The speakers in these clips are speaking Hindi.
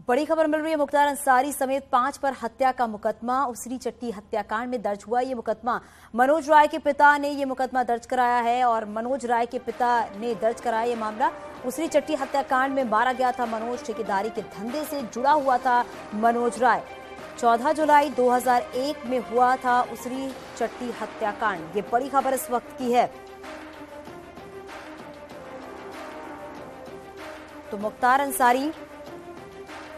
बड़ी खबर मिल रही है। मुख्तार अंसारी समेत 5 पर हत्या का मुकदमा उसरी चट्टी हत्याकांड में दर्ज हुआ। ये मुकदमा मनोज राय के पिता ने ये मुकदमा दर्ज कराया है और मनोज राय के पिता ने दर्ज कराया ये मामला। उसरी चट्टी हत्याकांड में मारा गया था मनोज। ठेकेदारी के धंधे से जुड़ा हुआ था मनोज राय। 14 जुलाई 2001 में हुआ था उसरी चट्टी हत्याकांड। ये बड़ी खबर इस वक्त की है। तो मुख्तार अंसारी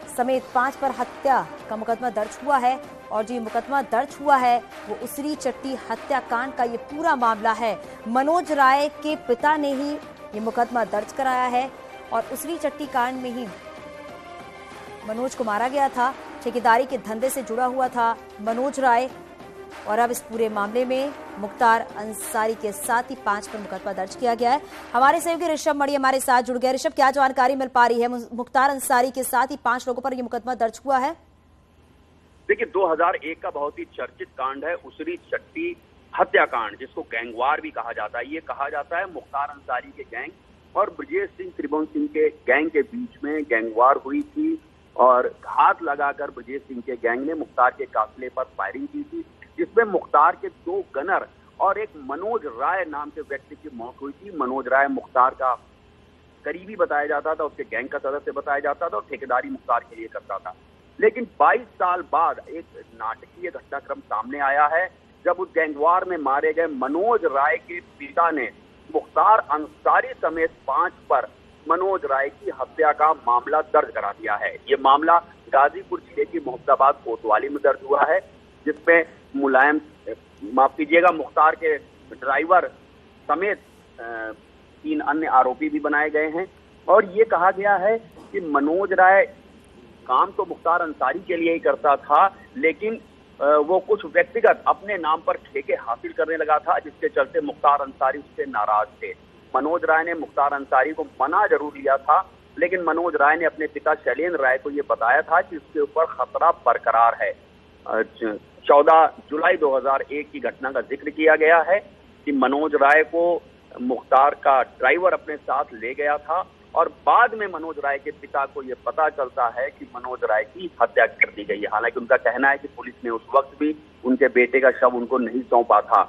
समेत 5 पर हत्या का मुकदमा दर्ज हुआ है और जो मुकदमा दर्ज हुआ है वो उसरी चट्टी हत्याकांड का ये पूरा मामला है। मनोज राय के पिता ने ही ये मुकदमा दर्ज कराया है और उसरी चट्टी कांड में ही मनोज को मारा गया था। ठेकेदारी के धंधे से जुड़ा हुआ था मनोज राय और अब इस पूरे मामले में मुख्तार अंसारी के साथ ही 5 पर मुकदमा दर्ज किया गया है। हमारे सहयोगी ऋषभ मणि हमारे साथ जुड़ गए। ऋषभ, क्या जानकारी मिल पा रही है? मुख्तार अंसारी के साथ ही 5 लोगों पर यह मुकदमा दर्ज हुआ है। देखिए, 2001 का बहुत ही चर्चित कांड है उसरी चट्टी हत्याकांड, जिसको गैंगवार भी कहा जाता है। ये कहा जाता है मुख्तार अंसारी के गैंग और ब्रजेश सिंह त्रिभुवन सिंह के गैंग के बीच में गैंगवार हुई थी और घात लगाकर ब्रजेश सिंह के गैंग ने मुख्तार के काफिले पर फायरिंग की थी, जिसमें मुख्तार के 2 गनर और एक मनोज राय नाम के व्यक्ति की मौत हुई थी। मनोज राय मुख्तार का करीबी बताया जाता था, उसके गैंग का सदस्य बताया जाता था और ठेकेदारी मुख्तार के लिए करता था। लेकिन 22 साल बाद एक नाटकीय घटनाक्रम सामने आया है, जब उस गैंगवार में मारे गए मनोज राय के पिता ने मुख्तार अंसारी समेत 5 पर मनोज राय की हत्या का मामला दर्ज करा दिया है। ये मामला गाजीपुर जिले की मोहम्मदाबाद कोतवाली में दर्ज हुआ है, जिसमें मुख्तार के ड्राइवर समेत 3 अन्य आरोपी भी बनाए गए हैं। और ये कहा गया है कि मनोज राय काम तो मुख्तार अंसारी के लिए ही करता था, लेकिन वो कुछ व्यक्तिगत अपने नाम पर ठेके हासिल करने लगा था, जिसके चलते मुख्तार अंसारी उससे नाराज थे। मनोज राय ने मुख्तार अंसारी को मना जरूर लिया था, लेकिन मनोज राय ने अपने पिता शैलेंद्र राय को ये बताया था कि उसके ऊपर खतरा बरकरार है। 14 जुलाई 2001 की घटना का जिक्र किया गया है कि मनोज राय को मुख्तार का ड्राइवर अपने साथ ले गया था और बाद में मनोज राय के पिता को यह पता चलता है कि मनोज राय की हत्या कर दी गई है। हालांकि उनका कहना है कि पुलिस ने उस वक्त भी उनके बेटे का शव उनको नहीं सौंपा था।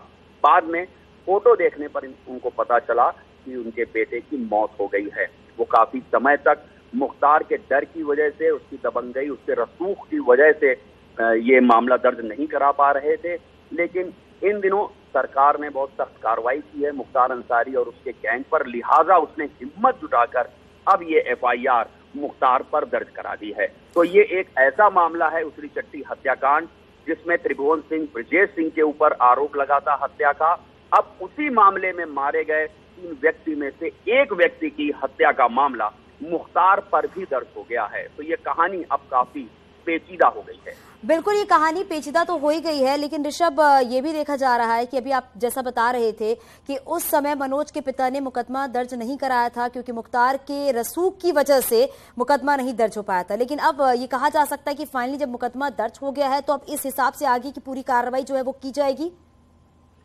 बाद में फोटो देखने पर उनको पता चला कि उनके बेटे की मौत हो गई है। वो काफी समय तक मुख्तार के डर की वजह से, उसकी दबंगई, उसके रसूख की वजह से ये मामला दर्ज नहीं करा पा रहे थे। लेकिन इन दिनों सरकार ने बहुत सख्त कार्रवाई की है मुख्तार अंसारी और उसके गैंग पर, लिहाजा उसने हिम्मत जुटाकर अब ये FIR मुख्तार पर दर्ज करा दी है। तो ये एक ऐसा मामला है उसरी चट्टी हत्याकांड, जिसमें त्रिभुवन सिंह ब्रजेश सिंह के ऊपर आरोप लगा था हत्या का। अब उसी मामले में मारे गए 3 व्यक्ति में से एक व्यक्ति की हत्या का मामला मुख्तार पर भी दर्ज हो गया है। तो ये कहानी अब काफी पेचीदा हो गई है। बिल्कुल, ये कहानी पेचीदा तो हो ही गई है, लेकिन ऋषभ, ये भी देखा जा रहा है कि अभी आप जैसा बता रहे थे कि उस समय मनोज के पिता ने मुकदमा दर्ज नहीं कराया था क्योंकि मुख्तार के रसूख की वजह से मुकदमा नहीं दर्ज हो पाया था। लेकिन अब ये कहा जा सकता है कि फाइनली जब मुकदमा दर्ज हो गया है तो अब इस हिसाब से आगे की पूरी कार्रवाई जो है वो की जाएगी।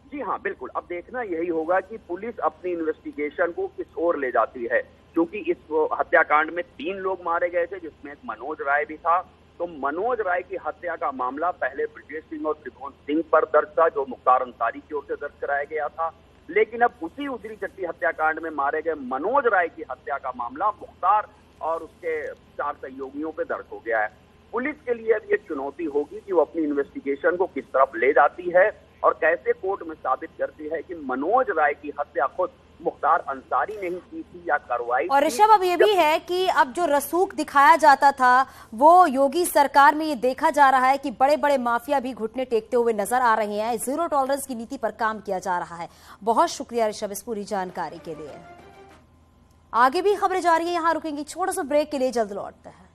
जी हाँ, बिल्कुल। अब देखना यही होगा कि पुलिस अपनी इन्वेस्टिगेशन को किस ओर ले जाती है, क्योंकि इस हत्याकांड में 3 लोग मारे गए थे, जिसमें एक मनोज राय भी था। तो मनोज राय की हत्या का मामला पहले ब्रजेश सिंह और त्रिभुवन सिंह पर दर्ज था, जो मुख्तार अंसारी की ओर से दर्ज कराया गया था। लेकिन अब उसी उसरी चट्टी हत्याकांड में मारे गए मनोज राय की हत्या का मामला मुख्तार और उसके 4 सहयोगियों पे दर्ज हो गया है। पुलिस के लिए अब ये चुनौती होगी कि वो अपनी इन्वेस्टिगेशन को किस तरफ ले जाती है और कैसे कोर्ट में साबित करती है कि मनोज राय की हत्या खुद मुख्तार अंसारी नहीं की थी या कार्रवाई। और ऋषभ, अब ये भी है कि अब जो रसूख दिखाया जाता था वो योगी सरकार में ये देखा जा रहा है कि बड़े बड़े माफिया भी घुटने टेकते हुए नजर आ रहे हैं। 0 टॉलरेंस की नीति पर काम किया जा रहा है। बहुत शुक्रिया ऋषभ इस पूरी जानकारी के लिए। आगे भी खबरें जारी है, यहाँ रुकेंगी छोटा सा ब्रेक के लिए, जल्द लौटते हैं।